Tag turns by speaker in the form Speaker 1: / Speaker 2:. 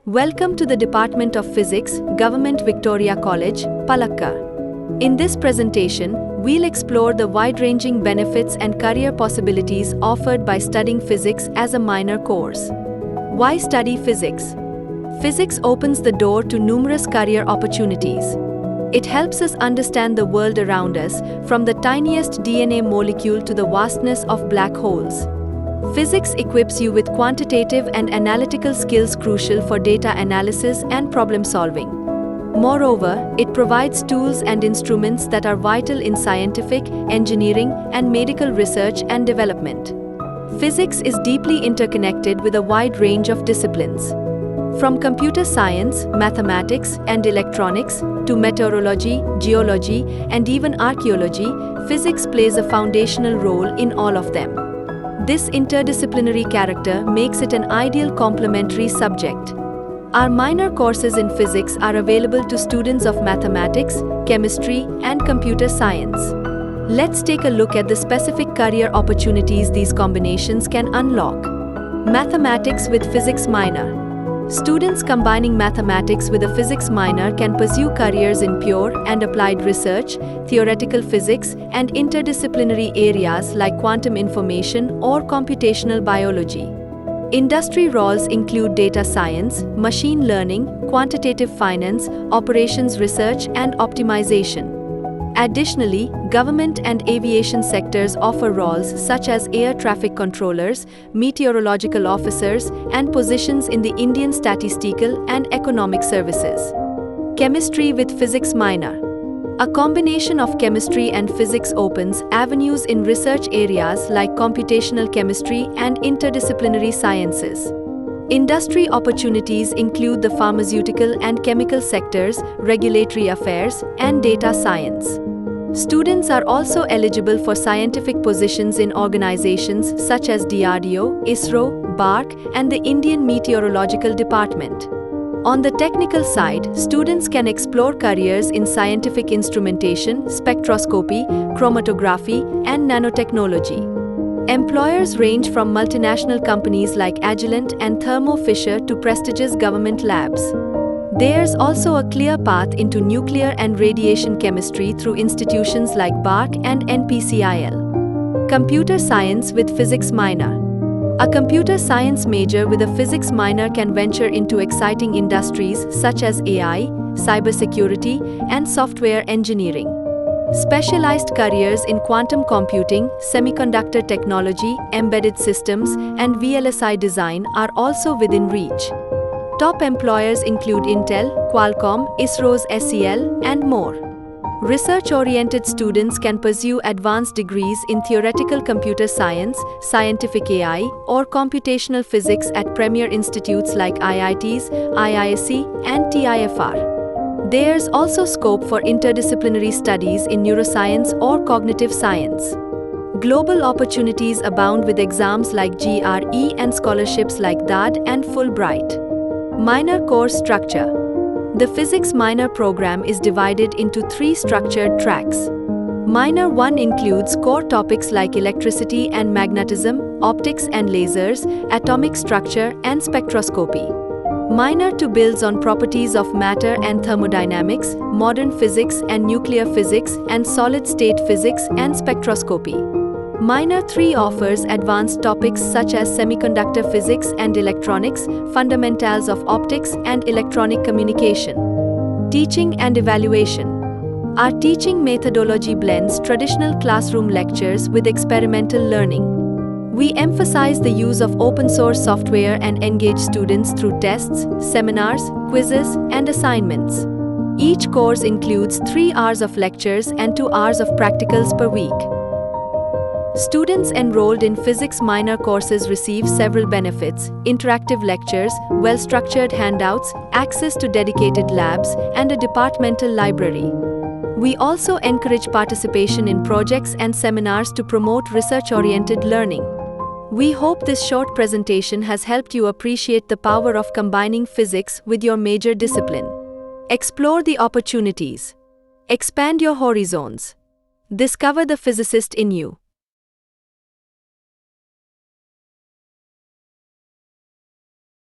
Speaker 1: Welcome to the Department of Physics, Government Victoria College, Palakka. In this presentation, we'll explore the wide-ranging benefits and career possibilities offered by studying physics as a minor course. Why study physics? Physics opens the door to numerous career opportunities. It helps us understand the world around us, from the tiniest DNA molecule to the vastness of black holes. Physics equips you with quantitative and analytical skills crucial for data analysis and problem solving. Moreover, it provides tools and instruments that are vital in scientific, engineering, and medical research and development. Physics is deeply interconnected with a wide range of disciplines. From computer science, mathematics, and electronics, to meteorology, geology, and even archaeology, physics plays a foundational role in all of them. This interdisciplinary character makes it an ideal complementary subject. Our minor courses in physics are available to students of mathematics, chemistry, and computer science. Let's take a look at the specific career opportunities these combinations can unlock. Mathematics with physics minor. Students combining mathematics with a physics minor can pursue careers in pure and applied research, theoretical physics, and interdisciplinary areas like quantum information or computational biology. Industry roles include data science, machine learning, quantitative finance, operations research, and optimization. Additionally, government and aviation sectors offer roles such as air traffic controllers, meteorological officers, and positions in the Indian Statistical and Economic Services. Chemistry with physics minor. A combination of chemistry and physics opens avenues in research areas like computational chemistry and interdisciplinary sciences. Industry opportunities include the pharmaceutical and chemical sectors, regulatory affairs, and data science. Students are also eligible for scientific positions in organizations such as DRDO, ISRO, BARC, and the Indian Meteorological Department. On the technical side, students can explore careers in scientific instrumentation, spectroscopy, chromatography, and nanotechnology. Employers range from multinational companies like Agilent and Thermo Fisher to prestigious government labs. There's also a clear path into nuclear and radiation chemistry through institutions like BARC and NPCIL. Computer science with physics minor. A computer science major with a physics minor can venture into exciting industries such as AI, cybersecurity, and software engineering. Specialized careers in quantum computing, semiconductor technology, embedded systems, and VLSI design are also within reach. Top employers include Intel, Qualcomm, ISRO's SEL, and more. Research-oriented students can pursue advanced degrees in theoretical computer science, scientific AI, or computational physics at premier institutes like IITs, IISc, and TIFR. There's also scope for interdisciplinary studies in neuroscience or cognitive science. Global opportunities abound with exams like GRE and scholarships like DAAD and Fulbright. Minor course structure. The physics minor program is divided into 3 structured tracks. Minor 1 includes core topics like electricity and magnetism, optics and lasers, atomic structure, and spectroscopy. Minor 2 builds on properties of matter and thermodynamics, modern physics and nuclear physics, and solid-state physics and spectroscopy. Minor 3 offers advanced topics such as semiconductor physics and electronics, fundamentals of optics and electronic communication. Teaching and evaluation. Our teaching methodology blends traditional classroom lectures with experimental learning. We emphasize the use of open-source software and engage students through tests, seminars, quizzes, and assignments. Each course includes 3 hours of lectures and 2 hours of practicals per week. Students enrolled in physics minor courses receive several benefits: interactive lectures, well-structured handouts, access to dedicated labs, and a departmental library. We also encourage participation in projects and seminars to promote research-oriented learning. We hope this short presentation has helped you appreciate the power of combining physics with your major discipline. Explore the opportunities. Expand your horizons. Discover the physicist in you.